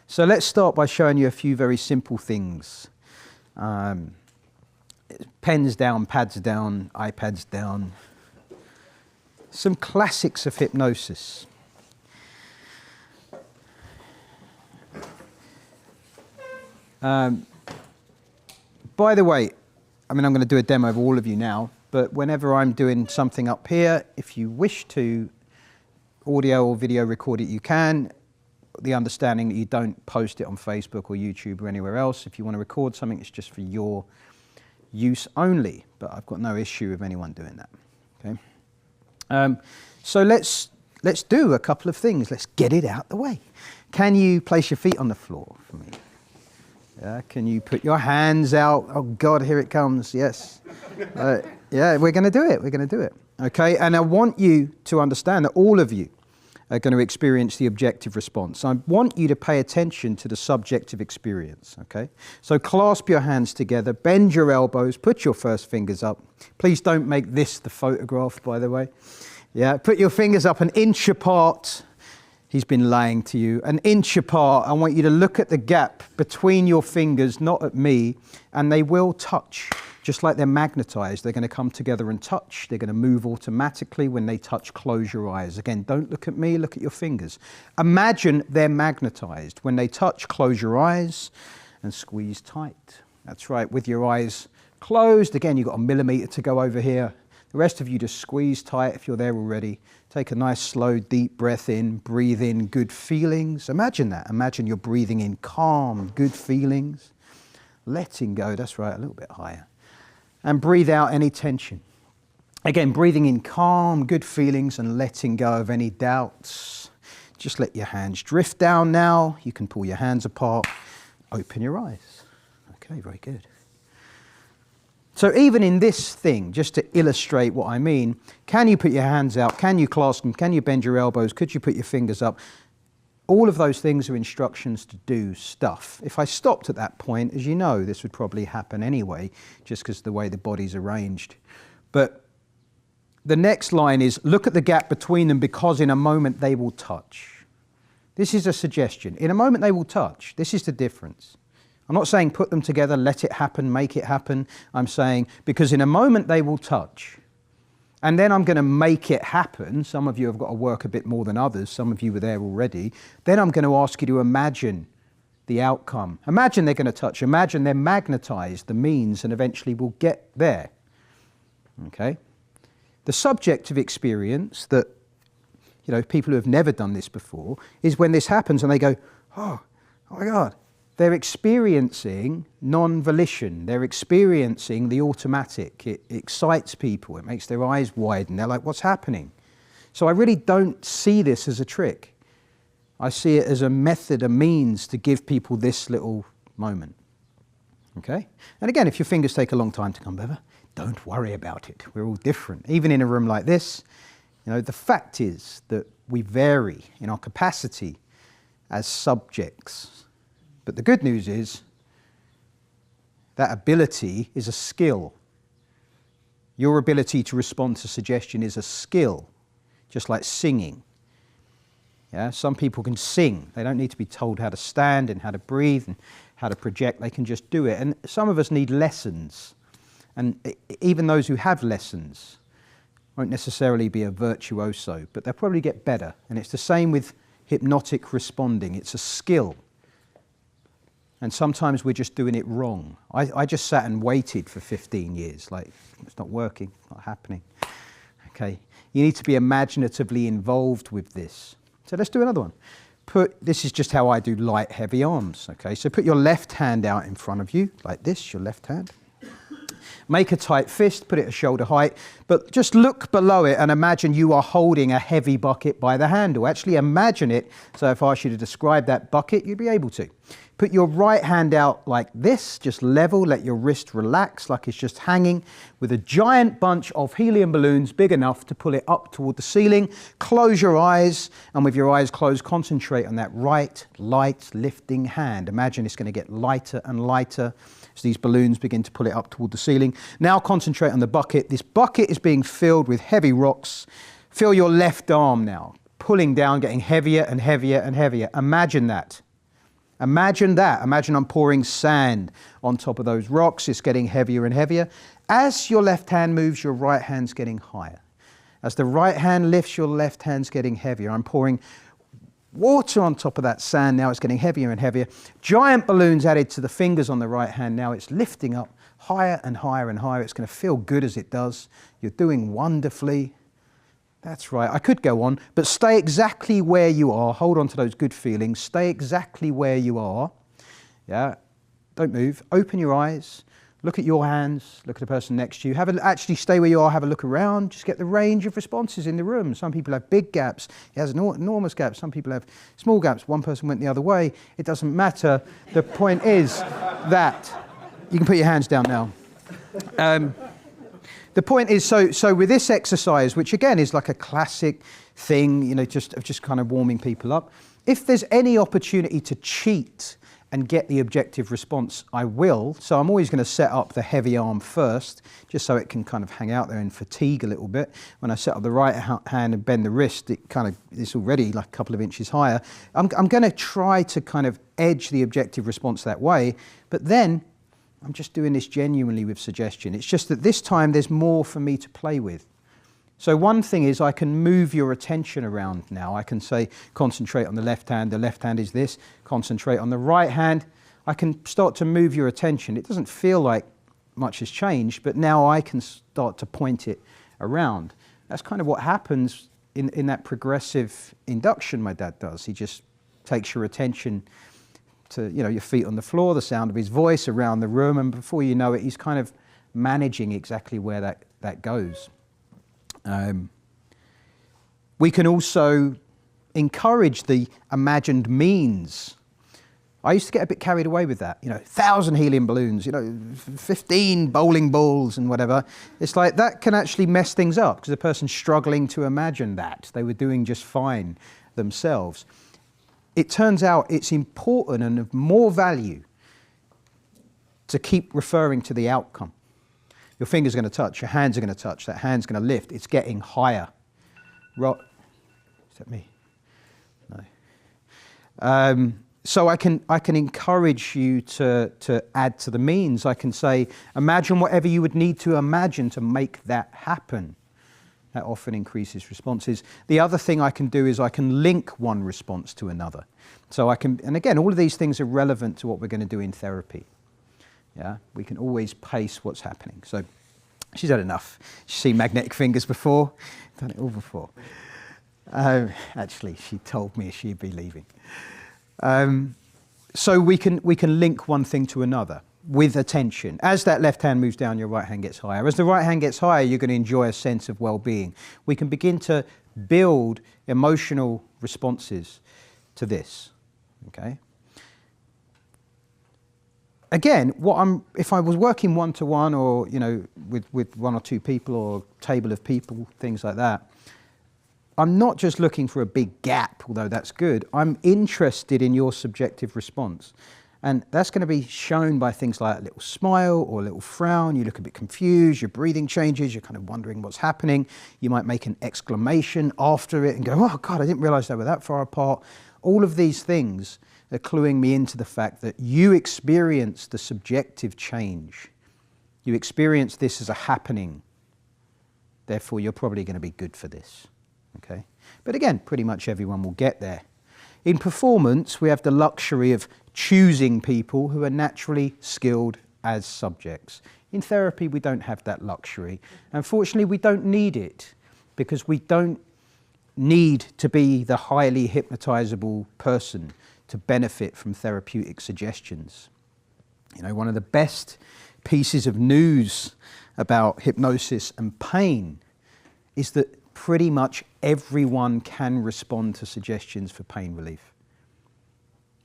So let's start by showing you a few very simple things. Pens down, pads down, iPads down. Some classics of hypnosis. By the way, I'm going to do a demo of all of you now, but whenever I'm doing something up here, if you wish to audio or video record it, you can. The understanding that you don't post it on Facebook or YouTube or anywhere else. If you want to record something, it's just for your use only, but I've got no issue with anyone doing that. Okay. So let's do a couple of things. Let's get it out the way. Can you place your feet on the floor for me? Yeah. Can you put your hands out? Oh God, here it comes. Yes. Yeah, we're going to do it. We're going to do it. Okay. And I want you to understand that all of you are going to experience the objective response. I want you to pay attention to the subjective experience, okay? So clasp your hands together, bend your elbows, put your first fingers up. Please don't make this the photograph, by the way. Yeah, put your fingers up an inch apart. He's been lying to you. An inch apart. I want you to look at the gap between your fingers, not at me, and they will touch. Just like they're magnetized, they're going to come together and touch. They're going to move automatically when they touch. Close your eyes. Again, don't look at me, look at your fingers. Imagine they're magnetized. When they touch, close your eyes and squeeze tight. That's right, with your eyes closed. Again, you've got a millimeter to go over here. The rest of you just squeeze tight if you're there already. Take a nice, slow, deep breath in. Breathe in good feelings. Imagine that. Imagine you're breathing in calm, good feelings. Letting go, that's right, a little bit higher. And breathe out any tension. Again, breathing in calm, good feelings and letting go of any doubts. Just let your hands drift down now. You can pull your hands apart. Open your eyes. Okay, very good. So even in this thing, just to illustrate what I mean, can you put your hands out? Can you clasp them? Can you bend your elbows? Could you put your fingers up? All of those things are instructions to do stuff. If I stopped at that point, as you know, this would probably happen anyway, just because of the way the body's arranged. But the next line is, look at the gap between them because in a moment they will touch. This is a suggestion. In a moment they will touch. This is the difference. I'm not saying put them together, let it happen, make it happen. I'm saying because in a moment they will touch. And then I'm going to make it happen. Some of you have got to work a bit more than others. Some of you were there already. Then I'm going to ask you to imagine the outcome. Imagine they're going to touch. Imagine they're magnetized, the means, and eventually we'll get there. Okay? The subjective experience that, people who have never done this before is when this happens and they go, oh my God. They're experiencing non-volition. They're experiencing the automatic. It excites people. It makes their eyes widen. They're like, what's happening? So I really don't see this as a trick. I see it as a method, a means to give people this little moment. Okay? And again, if your fingers take a long time to come over, don't worry about it. We're all different. Even in a room like this, the fact is that we vary in our capacity as subjects. But the good news is that ability is a skill. Your ability to respond to suggestion is a skill, just like singing. Yeah? Some people can sing. They don't need to be told how to stand and how to breathe and how to project. They can just do it. And some of us need lessons. And even those who have lessons won't necessarily be a virtuoso, but they'll probably get better. And it's the same with hypnotic responding. It's a skill. And sometimes we're just doing it wrong. I just sat and waited for 15 years, like, it's not working, not happening. Okay, you need to be imaginatively involved with this. So let's do another one. This is just how I do light, heavy arms, okay? So put your left hand out in front of you, like this, your left hand. Make a tight fist, put it at shoulder height, but just look below it and imagine you are holding a heavy bucket by the handle. Actually imagine it, so if I asked you to describe that bucket, you'd be able to. Put your right hand out like this, just level, let your wrist relax like it's just hanging with a giant bunch of helium balloons big enough to pull it up toward the ceiling. Close your eyes, and with your eyes closed, concentrate on that right, light, lifting hand. Imagine it's going to get lighter and lighter as these balloons begin to pull it up toward the ceiling. Now concentrate on the bucket. This bucket is being filled with heavy rocks. Feel your left arm now, pulling down, getting heavier and heavier and heavier. Imagine that. Imagine that. Imagine I'm pouring sand on top of those rocks. It's getting heavier and heavier. As your left hand moves, your right hand's getting higher. As the right hand lifts, your left hand's getting heavier. I'm pouring water on top of that sand. Now it's getting heavier and heavier. Giant balloons added to the fingers on the right hand. Now it's lifting up higher and higher and higher. It's going to feel good as it does. You're doing wonderfully. That's right. I could go on, but stay exactly where you are. Hold on to those good feelings. Stay exactly where you are. Yeah. Don't move. Open your eyes. Look at your hands. Look at the person next to you. Actually stay where you are. Have a look around. Just get the range of responses in the room. Some people have big gaps. It has enormous gaps. Some people have small gaps. One person went the other way. It doesn't matter. The point is that you can put your hands down now. The point is, so with this exercise, which again is like a classic thing, you know, just kind of warming people up, if there's any opportunity to cheat and get the objective response, I will. So I'm always going to set up the heavy arm first, just so it can kind of hang out there and fatigue a little bit. When I set up the right hand and bend the wrist, it's already like a couple of inches higher. I'm going to try to kind of edge the objective response that way, but then I'm just doing this genuinely with suggestion. It's just that this time there's more for me to play with. So one thing is I can move your attention around now. I can say, concentrate on the left hand is this, concentrate on the right hand. I can start to move your attention. It doesn't feel like much has changed, but now I can start to point it around. That's kind of what happens in that progressive induction my dad does. He just takes your attention to, you know, your feet on the floor, the sound of his voice around the room, and before you know it, he's kind of managing exactly where that goes. We can also encourage the imagined means. I used to get a bit carried away with that, 1,000 helium balloons, 15 bowling balls and whatever. It's like that can actually mess things up because the person's struggling to imagine that. They were doing just fine themselves. It turns out it's important and of more value to keep referring to the outcome. Your finger's going to touch, your hands are going to touch, that hand's going to lift, it's getting higher. Is that me? No. So I can encourage you to add to the means. I can say, imagine whatever you would need to imagine to make that happen. That often increases responses. The other thing I can do is I can link one response to another. So I can, and again, all of these things are relevant to what we're going to do in therapy. Yeah, we can always pace what's happening. So she's had enough. She's seen magnetic fingers before, done it all before. Actually, she told me she'd be leaving. So we can link one thing to another with attention. As that left hand moves down, your right hand gets higher. As the right hand gets higher, you're going to enjoy a sense of well-being. We can begin to build emotional responses to this. Okay. Again, if I was working one-to-one or with one or two people or a table of people, things like that, I'm not just looking for a big gap, although that's good. I'm interested in your subjective response. And that's going to be shown by things like a little smile or a little frown. You look a bit confused, your breathing changes, you're kind of wondering what's happening. You might make an exclamation after it and go, oh God, I didn't realize they were that far apart. All of these things are cluing me into the fact that you experience the subjective change. You experience this as a happening. Therefore, you're probably going to be good for this. Okay? But again, pretty much everyone will get there. In performance, we have the luxury of choosing people who are naturally skilled as subjects. In therapy, we don't have that luxury. Unfortunately, we don't need it because we don't need to be the highly hypnotizable person to benefit from therapeutic suggestions. One of the best pieces of news about hypnosis and pain is that pretty much everyone can respond to suggestions for pain relief.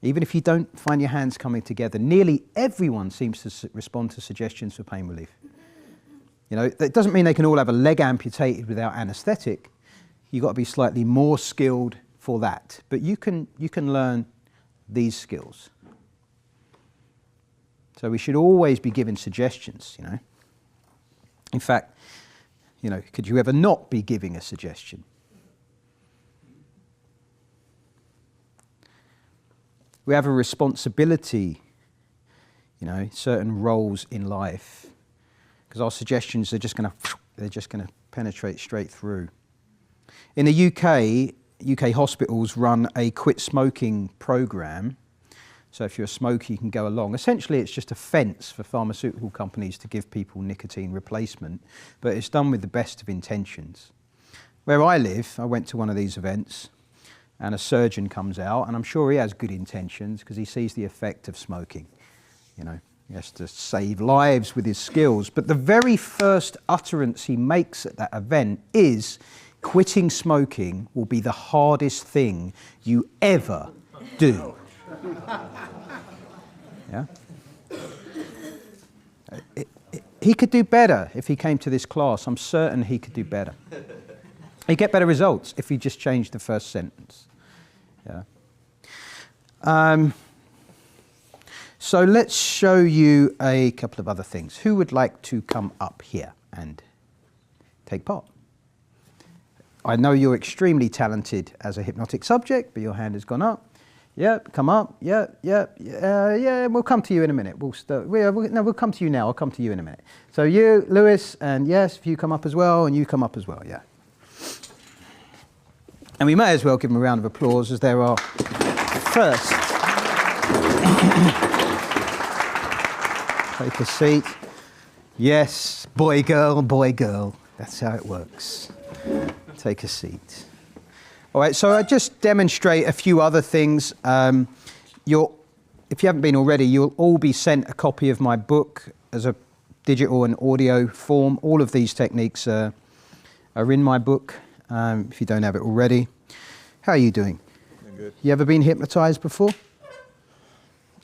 Even if you don't find your hands coming together, nearly everyone seems to respond to suggestions for pain relief. That doesn't mean they can all have a leg amputated without anaesthetic. You've got to be slightly more skilled for that. But you can learn these skills. So we should always be given suggestions, In fact, could you ever not be giving a suggestion? We have a responsibility, certain roles in life, because our suggestions are just going to penetrate straight through. In the UK hospitals run a quit smoking program. So if you're a smoker, you can go along. Essentially, it's just a fence for pharmaceutical companies to give people nicotine replacement, but it's done with the best of intentions. Where I live, I went to one of these events, and a surgeon comes out, and I'm sure he has good intentions because he sees the effect of smoking. He has to save lives with his skills. But the very first utterance he makes at that event is, quitting smoking will be the hardest thing you ever do. Yeah? He could do better if he came to this class. I'm certain he could do better. He'd get better results if he just changed the first sentence. Yeah. So let's show you a couple of other things. Who would like to come up here and take part? I know you're extremely talented as a hypnotic subject, but your hand has gone up. Yep, come up. Yeah, we'll come to you in a minute. We'll come to you now. I'll come to you in a minute. So you, Lewis, and yes, if you come up as well, and you come up as well, yeah. And we may as well give them a round of applause as they're our first. Take a seat. Yes, boy, girl, boy, girl. That's how it works. Take a seat. All right, so I just demonstrate a few other things. If you haven't been already, you'll all be sent a copy of my book as a digital and audio form. All of these techniques are in my book, if you don't have it already. How are you doing? I'm good. You ever been hypnotized before?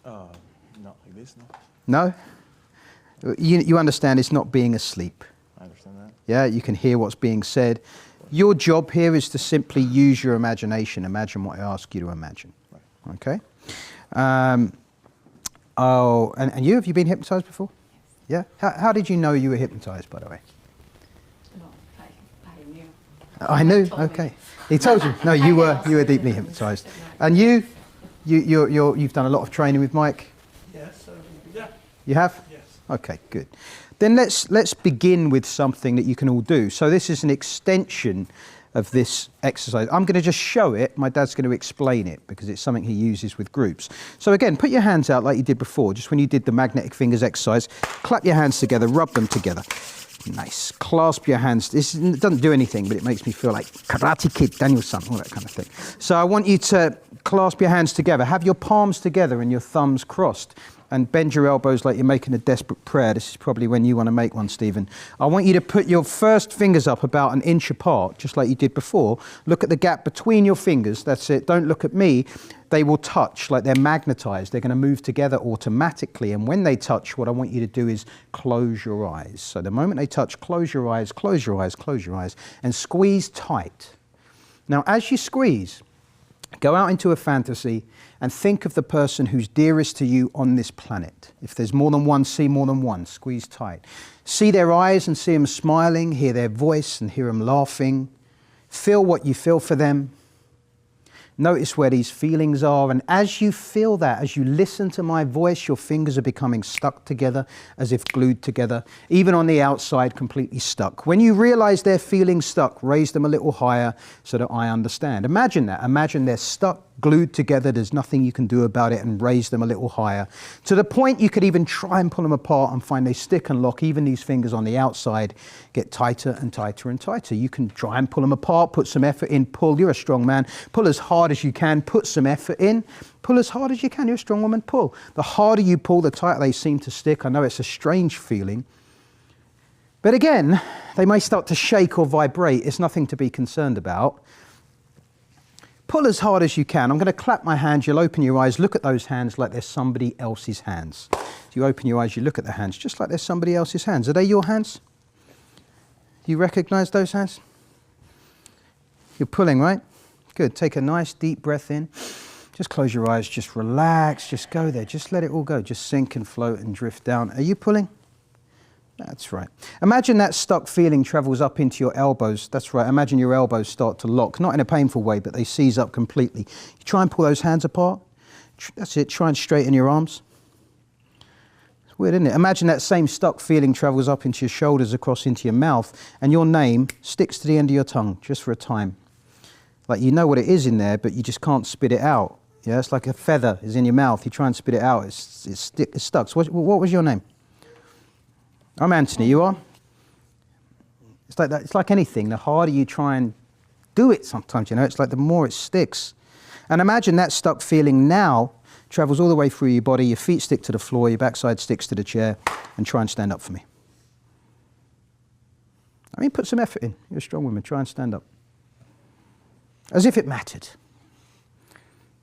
Not like this, no. No? You understand it's not being asleep. I understand that. Yeah, you can hear what's being said. Your job here is to simply use your imagination. Imagine what I ask you to imagine. Right. Okay? And you, have you been hypnotized before? Yes. Yeah? How did you know you were hypnotized, by the way? No, I knew. I knew? Okay. He told you? No, you were deeply hypnotized. And you've done a lot of training with Mike? Yes, yeah. You have? Yes. Okay, good. Then let's begin with something that you can all do. So this is an extension of this exercise. I'm going to just show it. My dad's going to explain it because it's something he uses with groups. So again, put your hands out like you did before, just when you did the magnetic fingers exercise. Clap your hands together, rub them together. Nice. Clasp your hands. It doesn't do anything, but it makes me feel like Karate Kid, Daniel-san, all that kind of thing. So I want you to clasp your hands together. Have your palms together and your thumbs crossed. And bend your elbows like you're making a desperate prayer. This is probably when you want to make one, Stephen. I want you to put your first fingers up about an inch apart, just like you did before. Look at the gap between your fingers. That's it. Don't look at me. They will touch like they're magnetized. They're going to move together automatically. And when they touch, what I want you to do is close your eyes. So the moment they touch, close your eyes, close your eyes, close your eyes, and squeeze tight. Now, as you squeeze, go out into a fantasy and think of the person who's dearest to you on this planet. If there's more than one, see more than one. Squeeze tight. See their eyes and see them smiling. Hear their voice and hear them laughing. Feel what you feel for them. Notice where these feelings are. And as you feel that, as you listen to my voice, your fingers are becoming stuck together, as if glued together, even on the outside, completely stuck. When you realize they're feeling stuck, raise them a little higher so that I understand. Imagine that. Imagine they're stuck, glued together. There's nothing you can do about it, and raise them a little higher. To the point you could even try and pull them apart and find they stick and lock. Even these fingers on the outside get tighter and tighter and tighter. You can try and pull them apart, put some effort in, pull. You're a strong man. Pull as hard as you can, put some effort in, pull as hard as you can. You're a strong woman, pull. The harder you pull, the tighter they seem to stick. I know it's a strange feeling. But again, they may start to shake or vibrate. It's nothing to be concerned about. Pull as hard as you can. I'm going to clap my hands. You'll open your eyes. Look at those hands like they're somebody else's hands. So you open your eyes, you look at the hands just like they're somebody else's hands. Are they your hands? You recognize those hands? You're pulling, right? Good. Take a nice deep breath in. Just close your eyes. Just relax. Just go there. Just let it all go. Just sink and float and drift down. Are you pulling? That's right. Imagine that stuck feeling travels up into your elbows. That's right. Imagine your elbows start to lock. Not in a painful way, but they seize up completely. You try and pull those hands apart. That's it. Try and straighten your arms. It's weird, isn't it? Imagine that same stuck feeling travels up into your shoulders, across into your mouth, and your name sticks to the end of your tongue just for a time. Like you know what it is in there, but you just can't spit it out. Yeah, it's like a feather is in your mouth. You try and spit it out, it's stuck. So what was your name? I'm Anthony. You are? It's like that. It's like anything. The harder you try and do it, sometimes it's like the more it sticks. And imagine that stuck feeling now travels all the way through your body. Your feet stick to the floor. Your backside sticks to the chair. And try and stand up for me. I mean, put some effort in. You're a strong woman. Try and stand up. As if it mattered.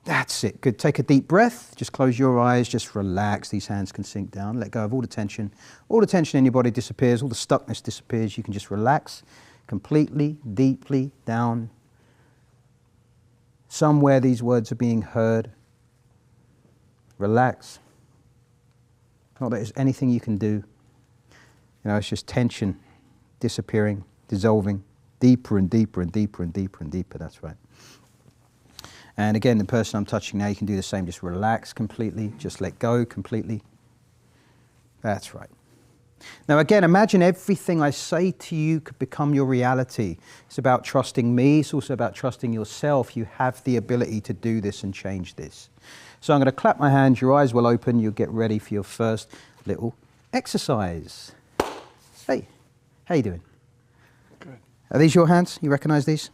That's it. Good. Take a deep breath. Just close your eyes. Just relax. These hands can sink down. Let go of all the tension. All the tension in your body disappears. All the stuckness disappears. You can just relax completely, deeply down. Somewhere these words are being heard. Relax. Not that there's anything you can do. It's just tension disappearing, dissolving, deeper and deeper and deeper and deeper and deeper. That's right. And again, the person I'm touching now, you can do the same. Just relax completely. Just let go completely. That's right. Now again, imagine everything I say to you could become your reality. It's about trusting me. It's also about trusting yourself. You have the ability to do this and change this. So I'm going to clap my hands. Your eyes will open. You'll get ready for your first little exercise. Hey, how you doing? Good. Are these your hands? You recognize these?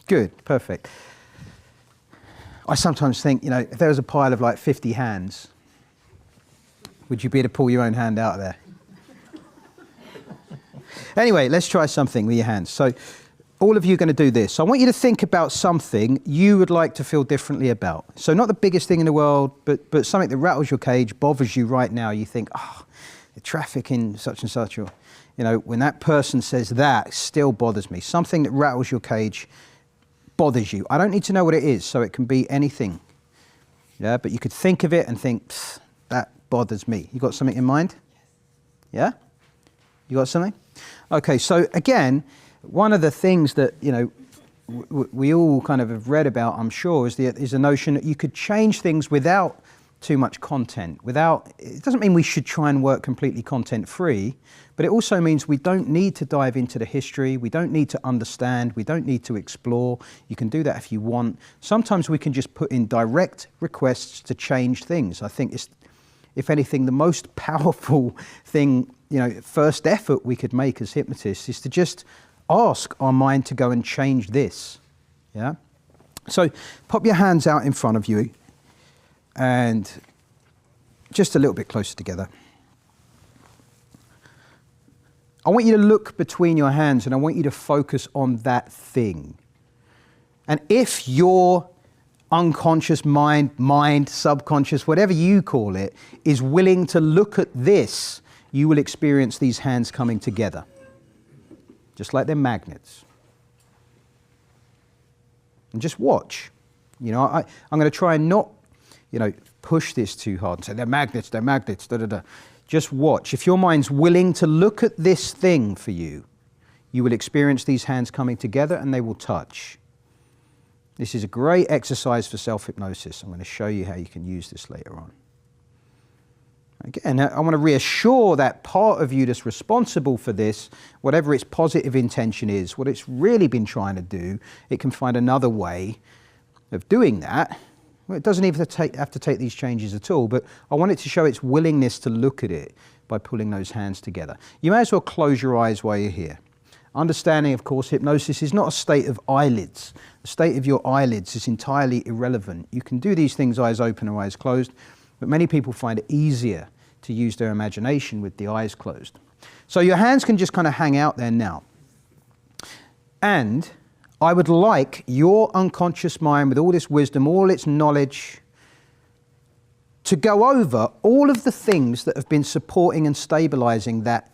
Good, perfect. I sometimes think, if there was a pile of like 50 hands, would you be able to pull your own hand out of there? Anyway, let's try something with your hands. So all of you are going to do this. So I want you to think about something you would like to feel differently about. So not the biggest thing in the world, but something that rattles your cage, bothers you right now. You think, the traffic in such and such, or, when that person says that, it still bothers me. Something that rattles your cage bothers you. I don't need to know what it is, so it can be anything. Yeah, but you could think of it and think, that bothers me. You got something in mind? Yeah? You got something? Okay, so again, one of the things that, we all kind of have read about, I'm sure, is the notion that you could change things without too much content. It doesn't mean we should try and work completely content free, but it also means we don't need to dive into the history, we don't need to understand, we don't need to explore. You can do that if you want. Sometimes we can just put in direct requests to change things. I think it's, if anything, the most powerful thing, first effort we could make as hypnotists is to just ask our mind to go and change this. Yeah? So pop your hands out in front of you and just a little bit closer together. I want you to look between your hands and I want you to focus on that thing. And if your unconscious mind, subconscious, whatever you call it, is willing to look at this, you will experience these hands coming together. Just like they're magnets. And just watch. I'm going to try and not, push this too hard and say, they're magnets, da, da, da. Just watch. If your mind's willing to look at this thing for you, you will experience these hands coming together and they will touch. This is a great exercise for self-hypnosis. I'm going to show you how you can use this later on. Again, I want to reassure that part of you that's responsible for this, whatever its positive intention is, what it's really been trying to do, it can find another way of doing that. Well, it doesn't even have to take these changes at all, but I want it to show its willingness to look at it by pulling those hands together. You may as well close your eyes while you're here. Understanding, of course, hypnosis is not a state of eyelids. The state of your eyelids is entirely irrelevant. You can do these things eyes open or eyes closed, but many people find it easier to use their imagination with the eyes closed. So your hands can just kind of hang out there now. And I would like your unconscious mind, with all this wisdom, all its knowledge, to go over all of the things that have been supporting and stabilizing that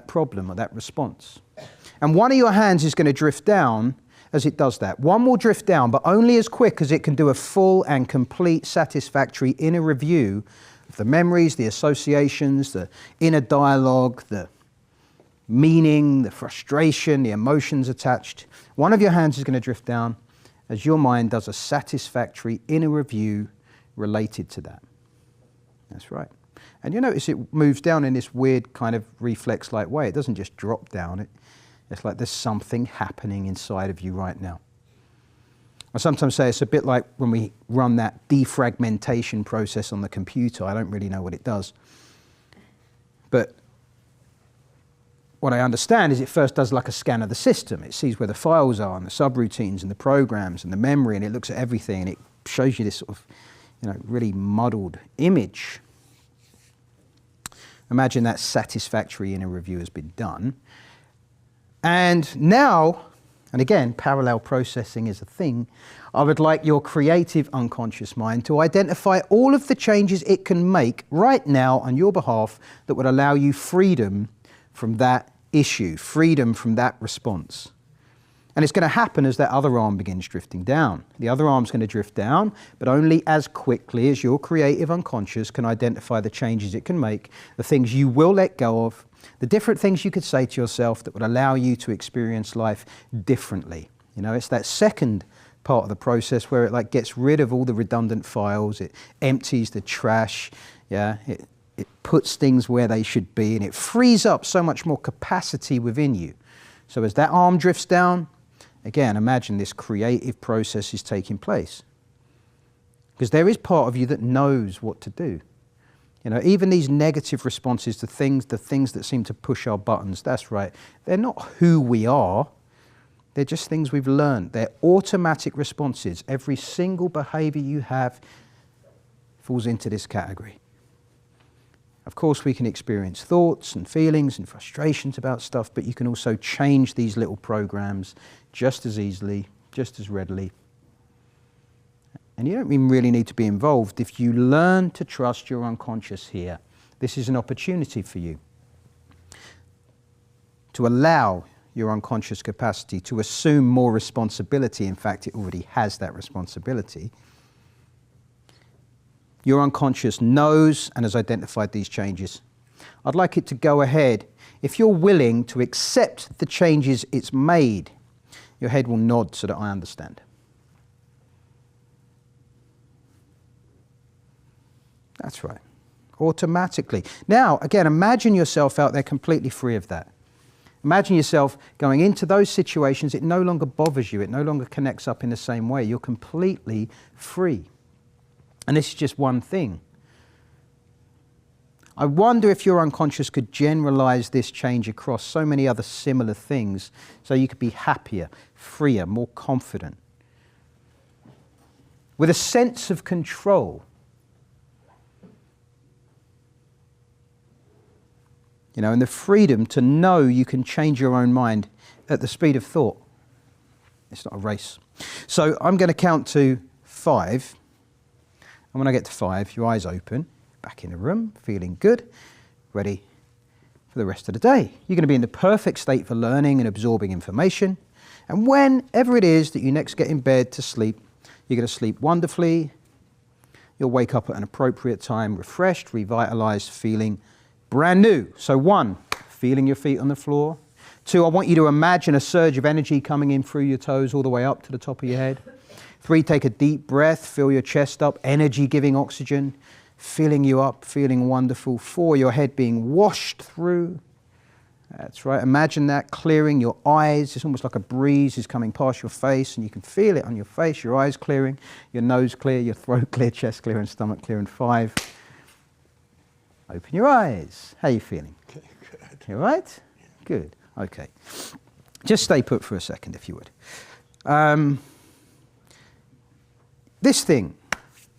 problem or that response. And one of your hands is going to drift down as it does that. One will drift down, but only as quick as it can do a full and complete satisfactory inner review of the memories, the associations, the inner dialogue, the meaning, the frustration, the emotions attached. One of your hands is going to drift down as your mind does a satisfactory inner review related to that. That's right. And you notice it moves down in this weird kind of reflex-like way. It doesn't just drop down. It's like there's something happening inside of you right now. I sometimes say it's a bit like when we run that defragmentation process on the computer. I don't really know what it does. But what I understand is it first does like a scan of the system. It sees where the files are and the subroutines and the programs and the memory, and it looks at everything and it shows you this sort of, really muddled image. Imagine that satisfactory inner review has been done. And now, and again, parallel processing is a thing, I would like your creative unconscious mind to identify all of the changes it can make right now on your behalf that would allow you freedom from that issue, freedom from that response. And it's going to happen as that other arm begins drifting down. The other arm's going to drift down, but only as quickly as your creative unconscious can identify the changes it can make, the things you will let go of, the different things you could say to yourself that would allow you to experience life differently. It's that second part of the process where it gets rid of all the redundant files, it empties the trash, it puts things where they should be, and it frees up so much more capacity within you. So as that arm drifts down, again, imagine this creative process is taking place. Because there is part of you that knows what to do. Even these negative responses to things, the things that seem to push our buttons, that's right, they're not who we are. They're just things we've learned. They're automatic responses. Every single behavior you have falls into this category. Of course, we can experience thoughts and feelings and frustrations about stuff, but you can also change these little programs just as easily, just as readily. And you don't even really need to be involved. If you learn to trust your unconscious here, this is an opportunity for you to allow your unconscious capacity to assume more responsibility. In fact, it already has that responsibility. Your unconscious knows and has identified these changes. I'd like it to go ahead. If you're willing to accept the changes it's made, your head will nod so that I understand. That's right. Automatically. Now, again, imagine yourself out there completely free of that. Imagine yourself going into those situations. It no longer bothers you. It no longer connects up in the same way. You're completely free. And this is just one thing. I wonder if your unconscious could generalize this change across so many other similar things so you could be happier, freer, more confident, with a sense of control. And the freedom to know you can change your own mind at the speed of thought. It's not a race. So I'm going to count to 5. And when I get to 5, your eyes open, back in the room, feeling good, ready for the rest of the day. You're going to be in the perfect state for learning and absorbing information. And whenever it is that you next get in bed to sleep, you're going to sleep wonderfully. You'll wake up at an appropriate time, refreshed, revitalized, feeling brand new. So 1, feeling your feet on the floor. 2, I want you to imagine a surge of energy coming in through your toes all the way up to the top of your head. 3, take a deep breath, fill your chest up, energy giving oxygen, filling you up, feeling wonderful. 4, your head being washed through. That's right, imagine that clearing your eyes. It's almost like a breeze is coming past your face and you can feel it on your face, your eyes clearing, your nose clear, your throat clear, chest clear and stomach clear. And 5, open your eyes. How are you feeling? Okay, good. You all right? Yeah. Good. Okay. Just stay put for a second, if you would. This thing,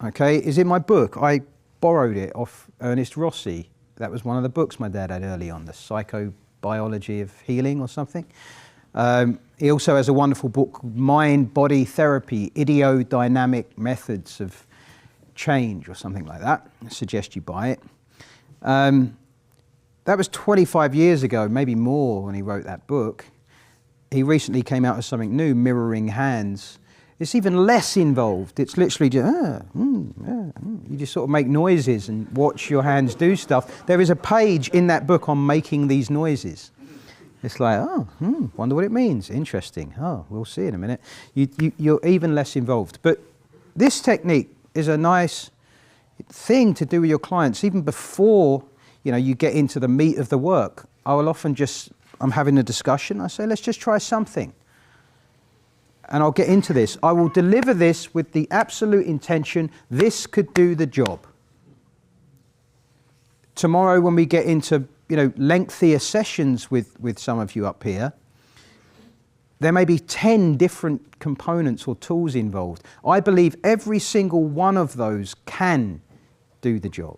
okay, is in my book. I borrowed it off Ernest Rossi. That was one of the books my dad had early on, The Psychobiology of Healing or something. He also has a wonderful book called Mind-Body Therapy, Ideodynamic Methods of Change or something like that. I suggest you buy it. That was 25 years ago, maybe more, when he wrote that book. He recently came out with something new, Mirroring Hands. It's even less involved. It's literally just, you just sort of make noises and watch your hands do stuff. There is a page in that book on making these noises. It's like, oh, wonder what it means. Interesting. Oh, we'll see in a minute. You're even less involved. But this technique is a nice thing to do with your clients, even before you get into the meat of the work. I will often I'm having a discussion. I say, let's just try something. And I'll get into this. I will deliver this with the absolute intention this could do the job. Tomorrow, when we get into lengthier sessions with some of you up here, there may be 10 different components or tools involved. I believe every single one of those can do the job.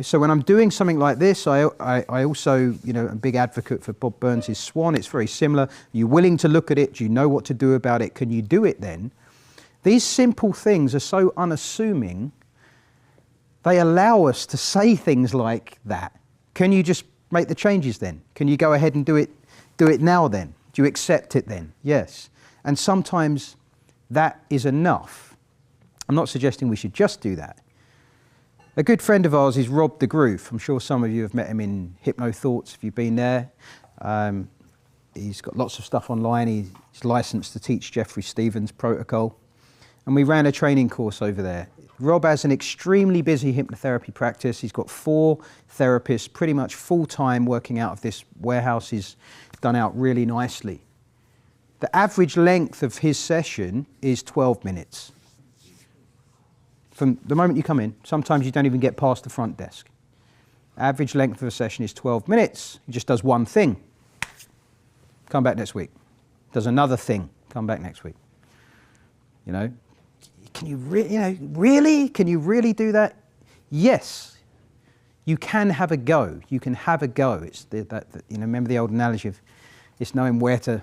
So when I'm doing something like this, I also, a big advocate for Bob Burns' Swan. It's very similar. Are you willing to look at it? Do you know what to do about it? Can you do it then? These simple things are so unassuming. They allow us to say things like that. Can you just make the changes then? Can you go ahead and do it now then? Do you accept it then? Yes. And sometimes that is enough. I'm not suggesting we should just do that. A good friend of ours is Rob de Groot. I'm sure some of you have met him in Hypno Thoughts if you've been there. He's got lots of stuff online. He's licensed to teach Jeffrey Stevens protocol. And we ran a training course over there. Rob has an extremely busy hypnotherapy practice. He's got 4 therapists pretty much full-time working out of this warehouse. He's done out really nicely. The average length of his session is 12 minutes. From the moment you come in, sometimes you don't even get past the front desk. Average length of a session is 12 minutes. He just does one thing. Come back next week. Does another thing. Come back next week. Can you really? Can you really do that? Yes. You can have a go. You can have a go. It's remember the old analogy of it's knowing where to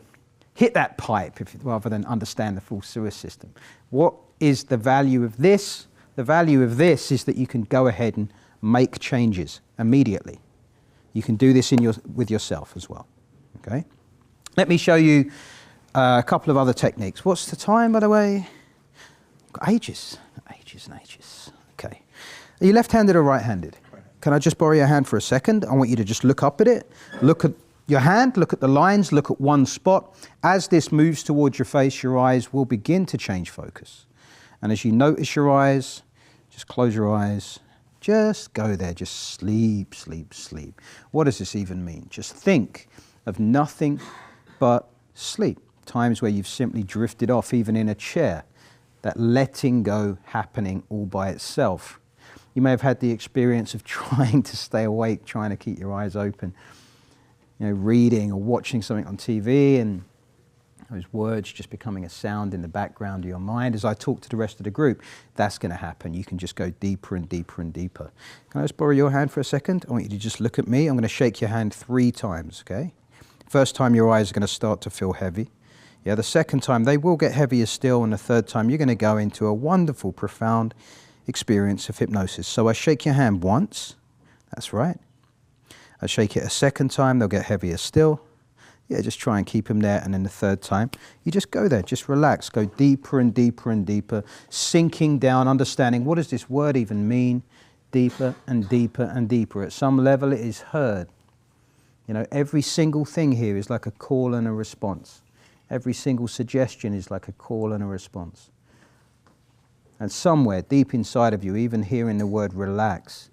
hit that pipe rather than understand the full sewer system. What is the value of this? The value of this is that you can go ahead and make changes immediately. You can do this with yourself as well. Okay. Let me show you a couple of other techniques. What's the time, by the way? Got ages and ages. Okay. Are you left-handed or right-handed? Can I just borrow your hand for a second? I want you to just look up at it. Look at your hand, look at the lines, look at one spot. As this moves towards your face, your eyes will begin to change focus. And as you notice your eyes, just close your eyes. Just go there. Just sleep, sleep, sleep. What does this even mean? Just think of nothing but sleep. Times where you've simply drifted off, even in a chair. That letting go happening all by itself. You may have had the experience of trying to stay awake, trying to keep your eyes open. Reading or watching something on TV and those words just becoming a sound in the background of your mind. As I talk to the rest of the group, that's going to happen. You can just go deeper and deeper and deeper. Can I just borrow your hand for a second? I want you to just look at me. I'm going to shake your hand 3 times, okay? First time your eyes are going to start to feel heavy. Yeah, the second time they will get heavier still, and the third time you're going to go into a wonderful, profound experience of hypnosis. So I shake your hand once. That's right. I shake it a second time, they'll get heavier still. Yeah, just try and keep them there. And then the third time, you just go there, just relax, go deeper and deeper and deeper, sinking down, understanding what does this word even mean, deeper and deeper and deeper. At some level, it is heard. Every single thing here is like a call and a response. Every single suggestion is like a call and a response. And somewhere deep inside of you, even hearing the word relax,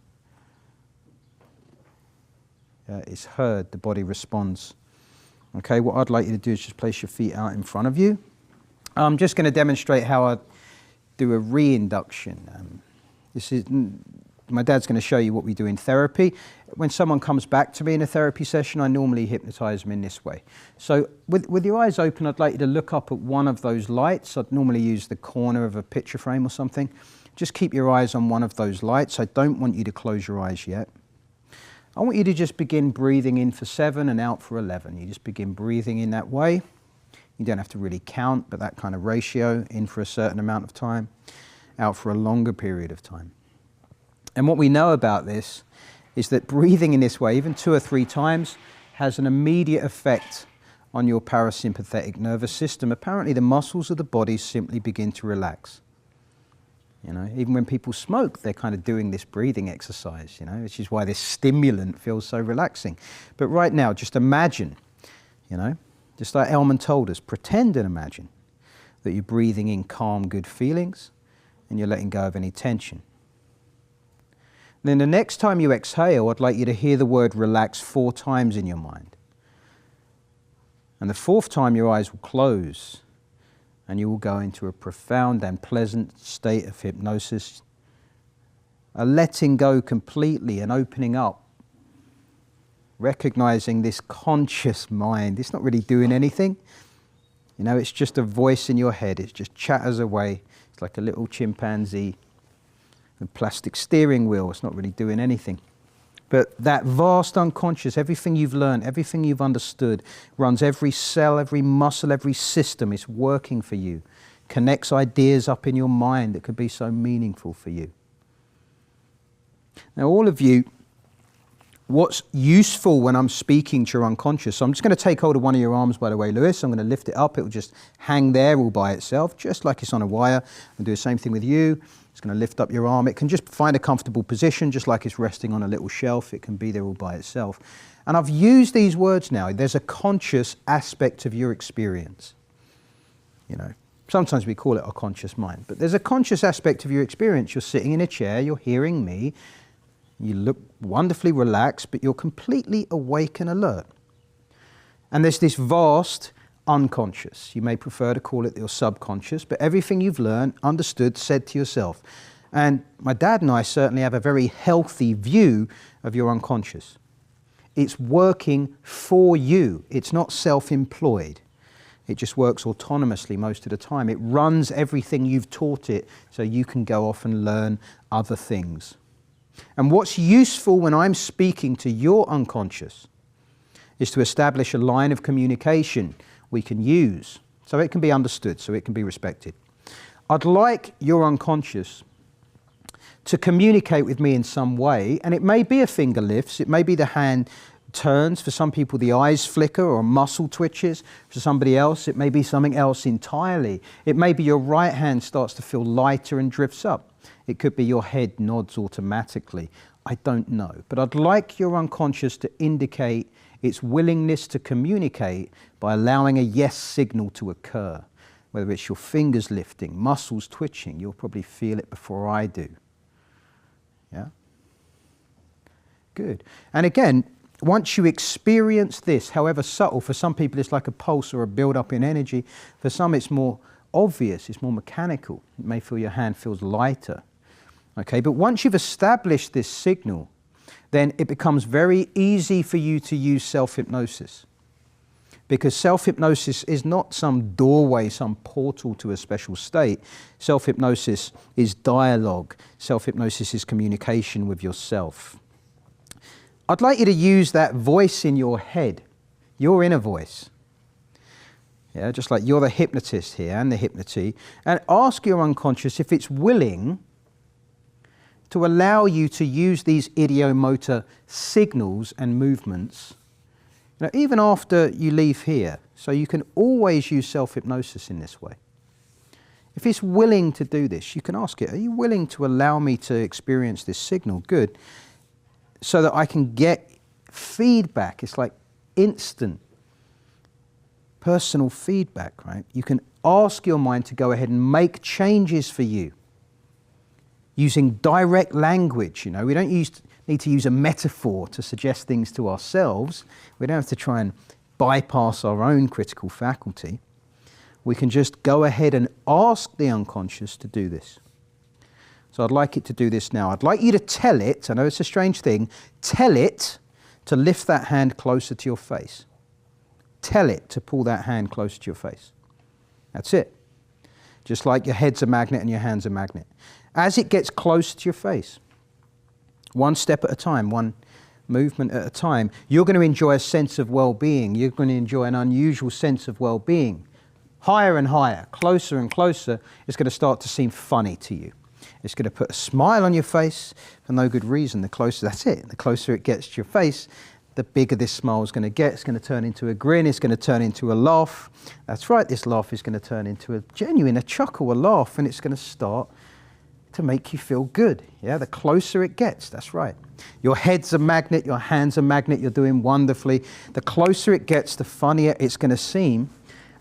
is heard, the body responds. Okay, what I'd like you to do is just place your feet out in front of you. I'm just going to demonstrate how I do a reinduction. My dad's going to show you what we do in therapy. When someone comes back to me in a therapy session, I normally hypnotize them in this way. So with your eyes open, I'd like you to look up at one of those lights. I'd normally use the corner of a picture frame or something. Just keep your eyes on one of those lights. I don't want you to close your eyes yet. I want you to just begin breathing in for 7 and out for 11. You just begin breathing in that way. You don't have to really count, but that kind of ratio, in for a certain amount of time, out for a longer period of time. And what we know about this is that breathing in this way, even 2 or 3 times, has an immediate effect on your parasympathetic nervous system. Apparently the muscles of the body simply begin to relax. You know, even when people smoke, they're kind of doing this breathing exercise, you know, which is why this stimulant feels so relaxing. But right now, just imagine, you know, just like Elman told us, pretend and imagine that you're breathing in calm, good feelings and you're letting go of any tension. Then the next time you exhale, I'd like you to hear the word relax 4 times in your mind. And the 4th time, your eyes will close and you will go into a profound and pleasant state of hypnosis, a letting go completely and opening up, recognizing this conscious mind. It's not really doing anything. You know, it's just a voice in your head. It just chatters away. It's like a little chimpanzee, a plastic steering wheel. It's not really doing anything. But that vast unconscious, everything you've learned, everything you've understood, runs every cell, every muscle, every system. It's working for you. Connects ideas up in your mind that could be so meaningful for you. Now, all of you, what's useful when I'm speaking to your unconscious, so I'm just going to take hold of one of your arms, by the way, Lewis. I'm going to lift it up. It will just hang there all by itself, just like it's on a wire. I'll do the same thing with you. It's going to lift up your arm. It can just find a comfortable position, just like it's resting on a little shelf. It can be there all by itself. And I've used these words now. There's a conscious aspect of your experience. You know, sometimes we call it a conscious mind, but there's a conscious aspect of your experience. You're sitting in a chair, you're hearing me, you look wonderfully relaxed, but you're completely awake and alert. And there's this vast unconscious. You may prefer to call it your subconscious, but everything you've learned, understood, said to yourself. And my dad and I certainly have a very healthy view of your unconscious. It's working for you. It's not self-employed. It just works autonomously most of the time. It runs everything you've taught it so you can go off and learn other things. And what's useful when I'm speaking to your unconscious is to establish a line of communication we can use so it can be understood, so it can be respected. I'd like your unconscious to communicate with me in some way, and it may be a finger lifts, it may be the hand turns, for some people the eyes flicker or muscle twitches, for somebody else it may be something else entirely. It may be your right hand starts to feel lighter and drifts up. It could be your head nods automatically. I don't know. But I'd like your unconscious to indicate its willingness to communicate by allowing a yes signal to occur. Whether it's your fingers lifting, muscles twitching, you'll probably feel it before I do. Yeah? Good. And again, once you experience this, however subtle, for some people it's like a pulse or a build-up in energy. For some it's more obvious, it's more mechanical. You may feel your hand feels lighter. Okay, but once you've established this signal, then it becomes very easy for you to use self-hypnosis. Because self-hypnosis is not some doorway, some portal to a special state. Self-hypnosis is dialogue. Self-hypnosis is communication with yourself. I'd like you to use that voice in your head, your inner voice. Yeah, just like you're the hypnotist here and the hypnotee, and ask your unconscious if it's willing to allow you to use these idiomotor signals and movements, you know, even after you leave here. So you can always use self-hypnosis in this way. If it's willing to do this, you can ask it, are you willing to allow me to experience this signal? Good. So that I can get feedback. It's like instant personal feedback, right? You can ask your mind to go ahead and make changes for you using direct language. You know, we don't need to use a metaphor to suggest things to ourselves. We don't have to try and bypass our own critical faculty. We can just go ahead and ask the unconscious to do this. So I'd like it to do this now. I'd like you to tell it, I know it's a strange thing, tell it to lift that hand closer to your face. Tell it to pull that hand closer to your face. That's it. Just like your head's a magnet and your hand's a magnet. As it gets closer to your face, one step at a time, one movement at a time, you're going to enjoy a sense of well-being. You're going to enjoy an unusual sense of well-being. Higher and higher, closer and closer, it's going to start to seem funny to you. It's going to put a smile on your face for no good reason. The closer, that's it. The closer it gets to your face, the bigger this smile is going to get. It's going to turn into a grin. It's going to turn into a laugh. That's right, this laugh is going to turn into a genuine, a chuckle, a laugh, and it's going to start to make you feel good. Yeah, the closer it gets, that's right. Your head's a magnet, your hand's a magnet, you're doing wonderfully. The closer it gets, the funnier it's going to seem.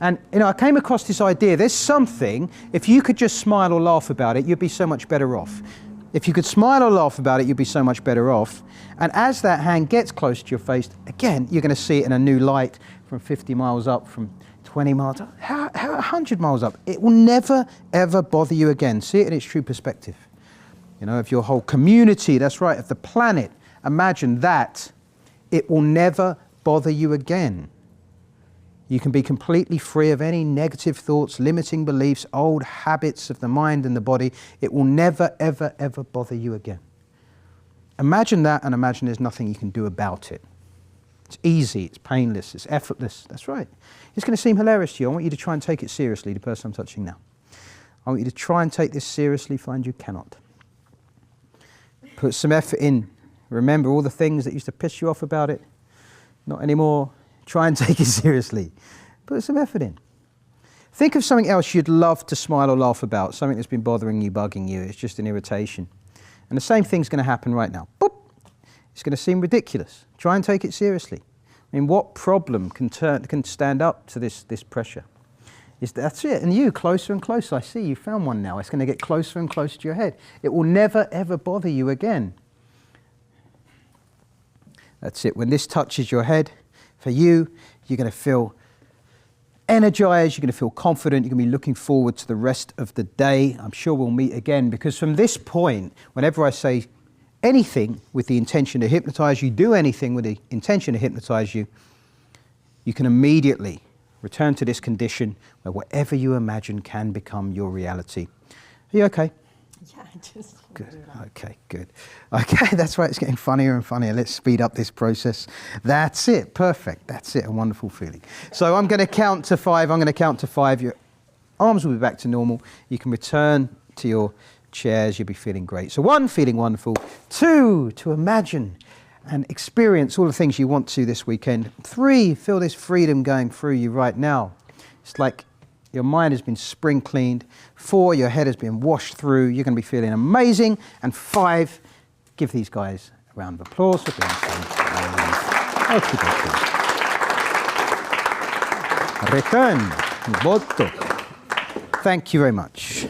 And I came across this idea, there's something, if you could just smile or laugh about it, you'd be so much better off. If you could smile or laugh about it, you'd be so much better off. And as that hand gets close to your face, again, you're going to see it in a new light from 50 miles up, from 20 miles up, how 100 miles up. It will never, ever bother you again. See it in its true perspective. Of your whole community, that's right, of the planet, imagine that. It will never bother you again. You can be completely free of any negative thoughts, limiting beliefs, old habits of the mind and the body. It will never, ever, ever bother you again. Imagine that, and imagine there's nothing you can do about it. It's easy, it's painless, it's effortless. That's right. It's going to seem hilarious to you. I want you to try and take it seriously, the person I'm touching now. I want you to try and take this seriously, find you cannot. Put some effort in. Remember all the things that used to piss you off about it? Not anymore. Try and take it seriously. Put some effort in. Think of something else you'd love to smile or laugh about, something that's been bothering you, bugging you. It's just an irritation. And the same thing's going to happen right now. Boop! It's going to seem ridiculous. Try and take it seriously. I mean, what problem can stand up to this pressure? That's it. And you, closer and closer. I see you found one now. It's going to get closer and closer to your head. It will never, ever bother you again. That's it. When this touches your head, for you, you're going to feel energized, you're going to feel confident, you're going to be looking forward to the rest of the day. I'm sure we'll meet again, because from this point, whenever I say anything with the intention to hypnotize you, do anything with the intention to hypnotize you, you can immediately return to this condition where whatever you imagine can become your reality. Are you okay? Yeah, just... Good. Okay, good. Okay, that's right. It's getting funnier and funnier. Let's speed up this process. That's it. Perfect. That's it. A wonderful feeling. So I'm going to count to 5. I'm going to count to 5. Your arms will be back to normal. You can return to your chairs. You'll be feeling great. So 1, feeling wonderful. 2, to imagine and experience all the things you want to this weekend. 3, feel this freedom going through you right now. It's like your mind has been spring cleaned. 4, your head has been washed through. You're going to be feeling amazing. And 5, give these guys a round of applause for being so amazing. Return. Molto. Thank you very much.